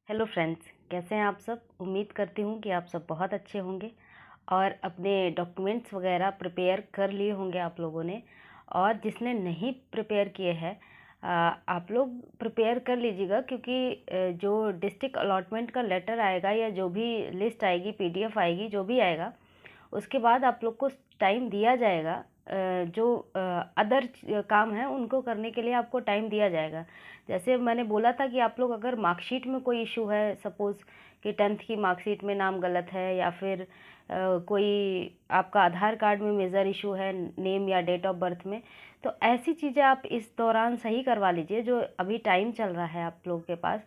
Hello friends, कैसे हैं आप सब। उम्मीद करती हूँ कि आप सब बहुत अच्छे होंगे और अपने डॉक्यूमेंट्स वगैरह प्रिपेयर कर लिए होंगे आप लोगों ने। और जिसने नहीं प्रिपेयर किए हैं आप लोग प्रिपेयर कर लीजिएगा, क्योंकि जो डिस्ट्रिक्ट अलॉटमेंट का लेटर आएगा या जो भी लिस्ट आएगी, पीडीएफ आएगी, जो भी आएगा उसके बाद आप लोग को टाइम दिया जाएगा। जो अदर काम है उनको करने के लिए आपको टाइम दिया जाएगा। जैसे मैंने बोला था कि आप लोग अगर मार्कशीट में कोई इशू है, सपोज़ कि 10th की मार्कशीट में नाम गलत है, या फिर कोई आपका आधार कार्ड में मेजर इशू है नेम या डेट ऑफ बर्थ में, तो ऐसी चीज़ें आप इस दौरान सही करवा लीजिए। जो अभी टाइम चल रहा है आप लोगों के पास,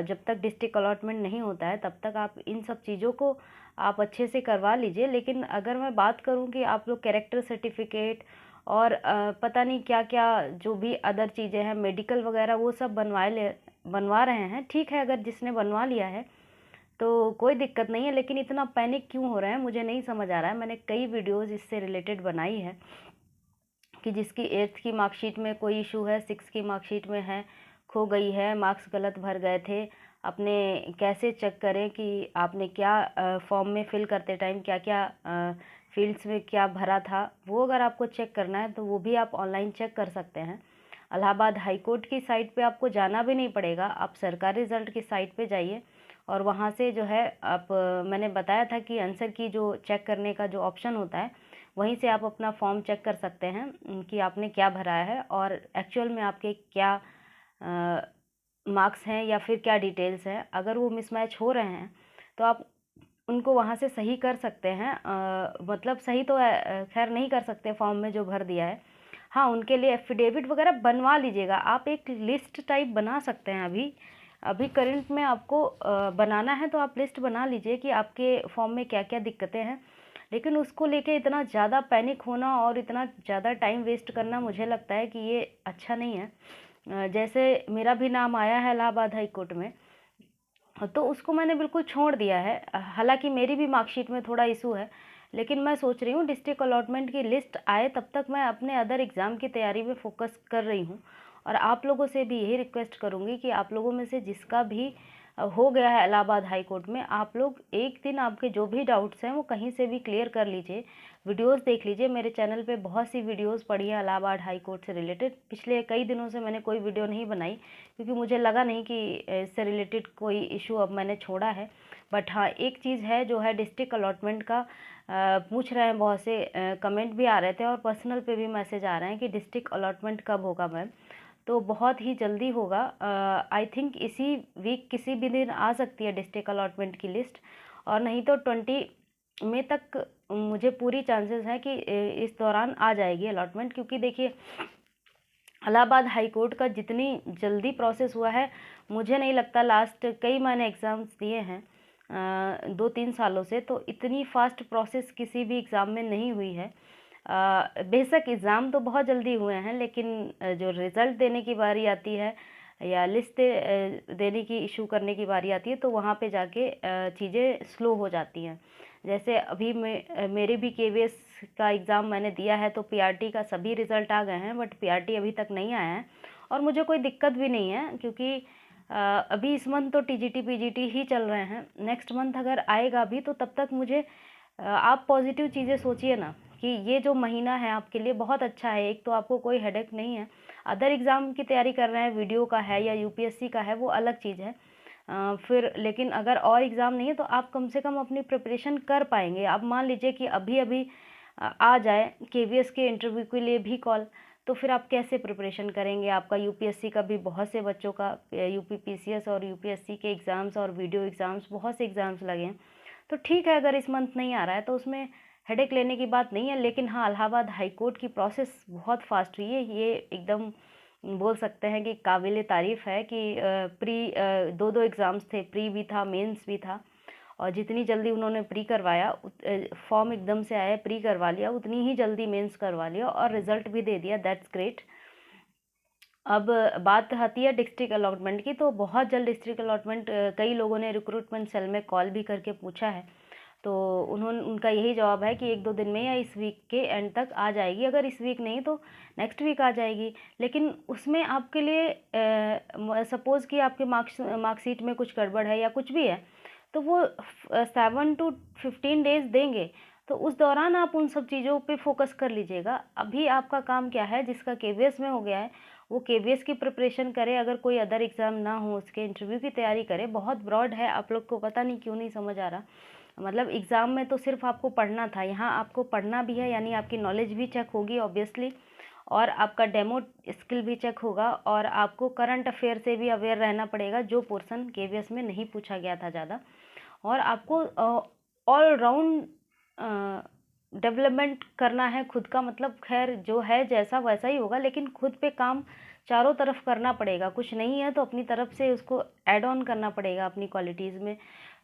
जब तक डिस्ट्रिक्ट अलॉटमेंट नहीं होता है तब तक आप इन सब चीज़ों को आप अच्छे से करवा लीजिए। लेकिन अगर मैं बात करूं कि आप लोग कैरेक्टर सर्टिफिकेट और पता नहीं क्या क्या जो भी अदर चीज़ें हैं, मेडिकल वगैरह, वो सब बनवा रहे हैं, ठीक है। अगर जिसने बनवा लिया है तो कोई दिक्कत नहीं है, लेकिन इतना पैनिक क्यों हो रहा है मुझे नहीं समझ आ रहा है। मैंने कई वीडियोस इससे रिलेटेड बनाई है कि जिसकी 8th की मार्कशीट में कोई इशू है, 6th की मार्कशीट में है, खो गई है, मार्क्स गलत भर गए थे, अपने कैसे चेक करें कि आपने क्या फॉर्म में फिल करते टाइम क्या क्या फील्ड्स में क्या भरा था। वो अगर आपको चेक करना है तो वो भी आप ऑनलाइन चेक कर सकते हैं। इलाहाबाद हाई कोर्ट की साइट पे आपको जाना भी नहीं पड़ेगा, आप सरकारी रिज़ल्ट की साइट पे जाइए और वहाँ से जो है आप मैंने बताया था कि आंसर की जो चेक करने का जो ऑप्शन होता है, वहीं से आप अपना फॉर्म चेक कर सकते हैं कि आपने क्या भरा है और एक्चुअल में आपके क्या मार्क्स हैं या फिर क्या डिटेल्स हैं। अगर वो मिसमैच हो रहे हैं तो आप उनको वहाँ से सही कर सकते हैं। मतलब सही तो खैर नहीं कर सकते फॉर्म में जो भर दिया है। हाँ, उनके लिए एफिडेविट वगैरह बनवा लीजिएगा। आप एक लिस्ट टाइप बना सकते हैं। अभी अभी करंट में आपको बनाना है तो आप लिस्ट बना लीजिए कि आपके फॉर्म में क्या क्या दिक्कतें हैं। लेकिन उसको लेके इतना ज़्यादा पैनिक होना और इतना ज़्यादा टाइम वेस्ट करना, मुझे लगता है कि ये अच्छा नहीं है। जैसे मेरा भी नाम आया है इलाहाबाद हाई कोर्ट में, तो उसको मैंने बिल्कुल छोड़ दिया है। हालांकि मेरी भी मार्कशीट में थोड़ा इशू है, लेकिन मैं सोच रही हूँ डिस्ट्रिक्ट अलॉटमेंट की लिस्ट आए तब तक मैं अपने अदर एग्ज़ाम की तैयारी में फ़ोकस कर रही हूँ। और आप लोगों से भी यही रिक्वेस्ट करूँगी कि आप लोगों में से जिसका भी हो गया है इलाहाबाद हाई कोर्ट में, आप लोग एक दिन आपके जो भी डाउट्स हैं वो कहीं से भी क्लियर कर लीजिए। वीडियोस देख लीजिए, मेरे चैनल पे बहुत सी वीडियोस पड़ी हैं इलाहाबाद हाई कोर्ट से रिलेटेड। पिछले कई दिनों से मैंने कोई वीडियो नहीं बनाई क्योंकि मुझे लगा नहीं कि इससे रिलेटेड कोई इशू अब मैंने छोड़ा है। बट हाँ, एक चीज़ है जो है डिस्ट्रिक्ट अलॉटमेंट का पूछ रहे हैं बहुत से, कमेंट भी आ रहे थे और पर्सनल पे भी मैसेज आ रहे हैं कि डिस्ट्रिक्ट अलॉटमेंट कब होगा मैम। तो बहुत ही जल्दी होगा। आई थिंक इसी वीक किसी भी दिन आ सकती है डिस्ट्रिक्ट अलॉटमेंट की लिस्ट, और नहीं तो 20 मई तक मुझे पूरी चांसेस है कि इस दौरान आ जाएगी अलॉटमेंट। क्योंकि देखिए, इलाहाबाद हाई कोर्ट का जितनी जल्दी प्रोसेस हुआ है, मुझे नहीं लगता लास्ट कई मैंने एग्ज़ाम्स दिए हैं 2-3 सालों से, तो इतनी फास्ट प्रोसेस किसी भी एग्ज़ाम में नहीं हुई है। बेशक एग्ज़ाम तो बहुत जल्दी हुए हैं, लेकिन जो रिज़ल्ट देने की बारी आती है या लिस्ट देने की इशू करने की बारी आती है तो वहाँ पे जाके चीज़ें स्लो हो जाती हैं। जैसे अभी मेरे भी केवीएस का एग्ज़ाम मैंने दिया है, तो पीआरटी का सभी रिज़ल्ट आ गए हैं, बट पीआरटी अभी तक नहीं आया है। और मुझे कोई दिक्कत भी नहीं है क्योंकि अभी इस मंथ तो टीजीटी पीजीटी ही चल रहे हैं। नेक्स्ट मंथ अगर आएगा भी तो तब तक मुझे आप पॉजिटिव चीज़ें सोचिए ना कि ये जो महीना है आपके लिए बहुत अच्छा है। एक तो आपको कोई हेडेक नहीं है, अदर एग्ज़ाम की तैयारी कर रहे हैं, वीडियो का है या यूपीएससी का है, वो अलग चीज़ है। फिर लेकिन अगर और एग्ज़ाम नहीं है तो आप कम से कम अपनी प्रिपरेशन कर पाएंगे। अब मान लीजिए कि अभी अभी आ जाए केवीएस के इंटरव्यू के लिए भी कॉल, तो फिर आप कैसे प्रिपरेशन करेंगे। आपका यूपीएससी का भी बहुत से बच्चों का यूपी पीसीएस और यूपीएससी के एग्ज़ाम्स और वीडियो एग्ज़ाम्स, बहुत से एग्ज़ाम्स लगे हैं। तो ठीक है, अगर इस मंथ नहीं आ रहा है तो उसमें हेडेक लेने की बात नहीं है। लेकिन हाँ, इलाहाबाद हाई कोर्ट की प्रोसेस बहुत फास्ट हुई है, ये एकदम बोल सकते हैं कि काबिल तारीफ़ है कि प्री दो एग्ज़ाम्स थे, प्री भी था, मेंस भी था, और जितनी जल्दी उन्होंने प्री करवाया, फॉर्म एकदम से आया, प्री करवा लिया, उतनी ही जल्दी मेंस करवा लिया और रिज़ल्ट भी दे दिया। That's great. अब बात आती है डिस्ट्रिक्ट अलॉटमेंट की, तो बहुत जल्द डिस्ट्रिक्ट अलॉटमेंट, कई लोगों ने रिक्रूटमेंट सेल में कॉल भी करके पूछा है। तो उनका यही जवाब है कि 1-2 दिन में या इस वीक के एंड तक आ जाएगी, अगर इस वीक नहीं तो नेक्स्ट वीक आ जाएगी। लेकिन उसमें आपके लिए सपोज़ कि आपके मार्कशीट में कुछ गड़बड़ है या कुछ भी है, तो वो 7 to 15 डेज़ देंगे। तो उस दौरान आप उन सब चीज़ों पे फ़ोकस कर लीजिएगा। अभी आपका काम क्या है, जिसका केवीएस में हो गया है वो केवीएस की प्रिपरेशन करे, अगर कोई अदर एग्ज़ाम ना हो उसके इंटरव्यू की तैयारी करे। बहुत ब्रॉड है, आप लोग को पता नहीं क्यों नहीं समझ आ रहा। मतलब एग्ज़ाम में तो सिर्फ आपको पढ़ना था, यहाँ आपको पढ़ना भी है, यानी आपकी नॉलेज भी चेक होगी ऑब्वियसली, और आपका डेमो स्किल भी चेक होगा, और आपको करंट अफेयर से भी अवेयर रहना पड़ेगा, जो पोर्शन केवीएस में नहीं पूछा गया था ज़्यादा। और आपको ऑल राउंड डेवलपमेंट करना है खुद का, मतलब खैर जो है जैसा वैसा ही होगा, लेकिन खुद पे काम चारों तरफ करना पड़ेगा। कुछ नहीं है तो अपनी तरफ से उसको ऐड ऑन करना पड़ेगा अपनी क्वालिटीज़ में।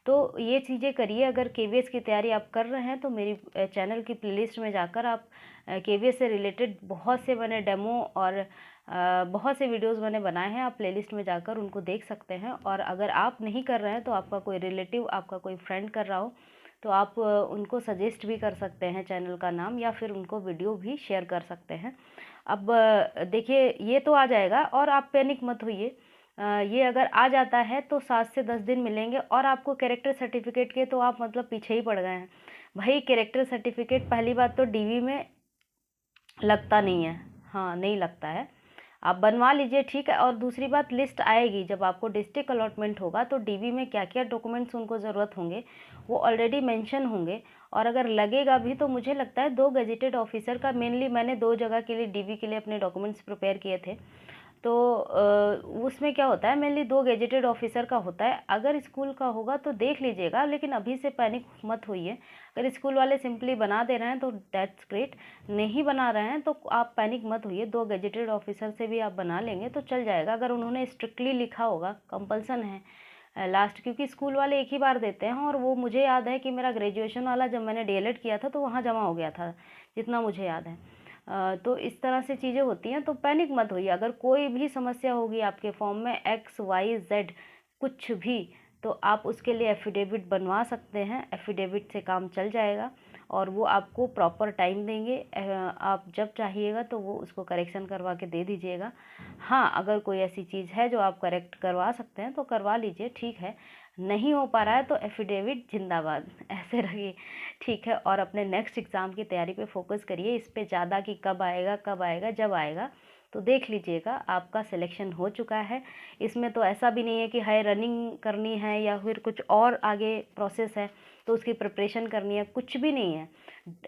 तो ये चीज़ें करिए। अगर केवीएस की तैयारी आप कर रहे हैं तो मेरी चैनल की प्लेलिस्ट में जाकर आप केवीएस से रिलेटेड बहुत से मैंने डेमो और बहुत से वीडियोस मैंने बनाए हैं, आप प्लेलिस्ट में जाकर उनको देख सकते हैं। और अगर आप नहीं कर रहे हैं तो आपका कोई रिलेटिव, आपका कोई फ्रेंड कर रहा हो तो आप उनको सजेस्ट भी कर सकते हैं चैनल का नाम, या फिर उनको वीडियो भी शेयर कर सकते हैं। अब देखिए ये तो आ जाएगा, और आप पैनिक मत होइए। ये अगर आ जाता है तो 7 से 10 दिन मिलेंगे, और आपको कैरेक्टर सर्टिफिकेट के तो आप मतलब पीछे ही पड़ गए हैं भाई। कैरेक्टर सर्टिफिकेट पहली बात तो डीवी में लगता नहीं है, हाँ नहीं लगता है, आप बनवा लीजिए, ठीक है। और दूसरी बात, लिस्ट आएगी जब आपको डिस्ट्रिक्ट अलॉटमेंट होगा तो डीवी में क्या क्या डॉक्यूमेंट्स उनको ज़रूरत होंगे वो ऑलरेडी मेंशन होंगे। और अगर लगेगा भी तो मुझे लगता है 2 गेजेटेड ऑफिसर का, मेनली मैंने 2 जगह के लिए डीवी के लिए अपने डॉक्यूमेंट्स प्रिपेयर किए थे, तो उसमें क्या होता है, मेनली 2 गेजेटेड ऑफिसर का होता है। अगर स्कूल का होगा तो देख लीजिएगा, लेकिन अभी से पैनिक मत होइए। अगर स्कूल वाले सिंपली बना दे रहे हैं तो दैट्स ग्रेट, नहीं बना रहे हैं तो आप पैनिक मत होइए। 2 गेजेटेड ऑफिसर से भी आप बना लेंगे तो चल जाएगा, अगर उन्होंने स्ट्रिक्टली लिखा होगा, कंपल्सन है लास्ट, क्योंकि स्कूल वाले एक ही बार देते हैं। और वो मुझे याद है कि मेरा ग्रेजुएशन वाला जब मैंने डीएलएड किया था तो वहाँ जमा हो गया था, जितना मुझे याद है। तो इस तरह से चीज़ें होती हैं, तो पैनिक मत होइए। अगर कोई भी समस्या होगी आपके फॉर्म में XYZ कुछ भी, तो आप उसके लिए एफिडेविट बनवा सकते हैं, एफिडेविट से काम चल जाएगा, और वो आपको प्रॉपर टाइम देंगे। आप जब चाहिएगा तो वो उसको करेक्शन करवा के दे दीजिएगा। हाँ, अगर कोई ऐसी चीज़ है जो आप करेक्ट करवा सकते हैं तो करवा लीजिए, ठीक है। नहीं हो पा रहा है तो एफिडेविट जिंदाबाद ऐसे रहिए, ठीक है। और अपने नेक्स्ट एग्ज़ाम की तैयारी पे फोकस करिए, इस पे ज़्यादा कि कब आएगा कब आएगा, जब आएगा तो देख लीजिएगा आपका सिलेक्शन हो चुका है। इसमें तो ऐसा भी नहीं है कि हाई रनिंग करनी है या फिर कुछ और आगे प्रोसेस है तो उसकी प्रिपरेशन करनी है, कुछ भी नहीं है।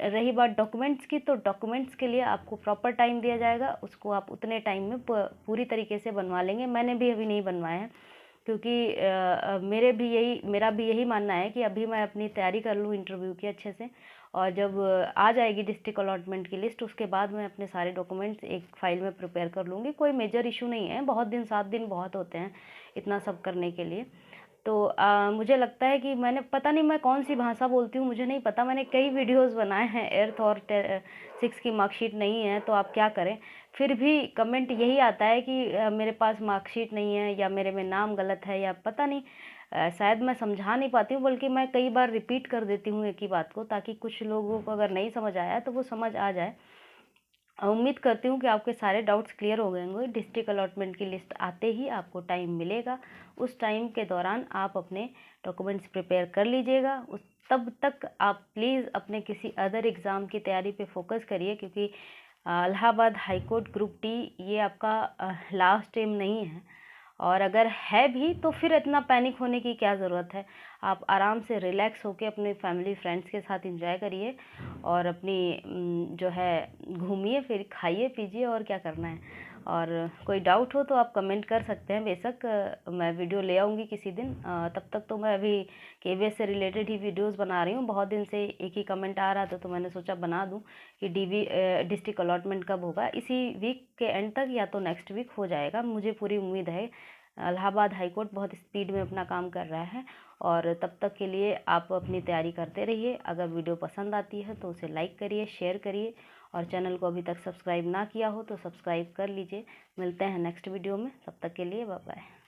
रही बात डॉक्यूमेंट्स की, तो डॉक्यूमेंट्स के लिए आपको प्रॉपर टाइम दिया जाएगा, उसको आप उतने टाइम में पूरी तरीके से बनवा लेंगे। मैंने भी अभी नहीं बनवाए हैं, क्योंकि मेरा भी यही मानना है कि अभी मैं अपनी तैयारी कर लूँ इंटरव्यू की अच्छे से, और जब आ जाएगी डिस्ट्रिक्ट अलॉटमेंट की लिस्ट उसके बाद मैं अपने सारे डॉक्यूमेंट्स एक फ़ाइल में प्रिपेयर कर लूँगी। कोई मेजर इशू नहीं है, बहुत दिन 7 दिन बहुत होते हैं इतना सब करने के लिए। तो मुझे लगता है कि मैंने, पता नहीं मैं कौन सी भाषा बोलती हूँ मुझे नहीं पता, मैंने कई वीडियोस बनाए हैं, एर्थ और 6 की मार्कशीट नहीं है तो आप क्या करें। फिर भी कमेंट यही आता है कि मेरे पास मार्कशीट नहीं है, या मेरे में नाम गलत है, या पता नहीं, शायद मैं समझा नहीं पाती हूँ, बल्कि मैं कई बार रिपीट कर देती हूँ एक ही बात को, ताकि कुछ लोगों को अगर नहीं समझ आया तो वो समझ आ जाए। उम्मीद करती हूँ कि आपके सारे डाउट्स क्लियर हो गए होंगे। डिस्ट्रिक्ट अलॉटमेंट की लिस्ट आते ही आपको टाइम मिलेगा, उस टाइम के दौरान आप अपने डॉक्यूमेंट्स प्रिपेयर कर लीजिएगा। उस तब तक आप प्लीज़ अपने किसी अदर एग्ज़ाम की तैयारी पे फोकस करिए, क्योंकि Allahabad high court group D ये आपका लास्ट टाइम नहीं है, और अगर है भी तो फिर इतना पैनिक होने की क्या ज़रूरत है। आप आराम से रिलैक्स होकर अपने फैमिली फ्रेंड्स के साथ एंजॉय करिए, और अपनी जो है घूमिए फिर खाइए पीजिए, और क्या करना है। और कोई डाउट हो तो आप कमेंट कर सकते हैं, बेशक मैं वीडियो ले आऊँगी किसी दिन। तब तक तो मैं अभी केवीएस से रिलेटेड ही वीडियोस बना रही हूँ। बहुत दिन से एक ही कमेंट आ रहा था तो मैंने सोचा बना दूँ कि डिस्ट्रिक्ट अलॉटमेंट कब होगा। इसी वीक के एंड तक या तो नेक्स्ट वीक हो जाएगा, मुझे पूरी उम्मीद है। इलाहाबाद हाई कोर्ट बहुत स्पीड में अपना काम कर रहा है, और तब तक के लिए आप अपनी तैयारी करते रहिए। अगर वीडियो पसंद आती है तो उसे लाइक करिए, शेयर करिए, और चैनल को अभी तक सब्सक्राइब ना किया हो तो सब्सक्राइब कर लीजिए। मिलते हैं नेक्स्ट वीडियो में, तब तक के लिए बाय बाय।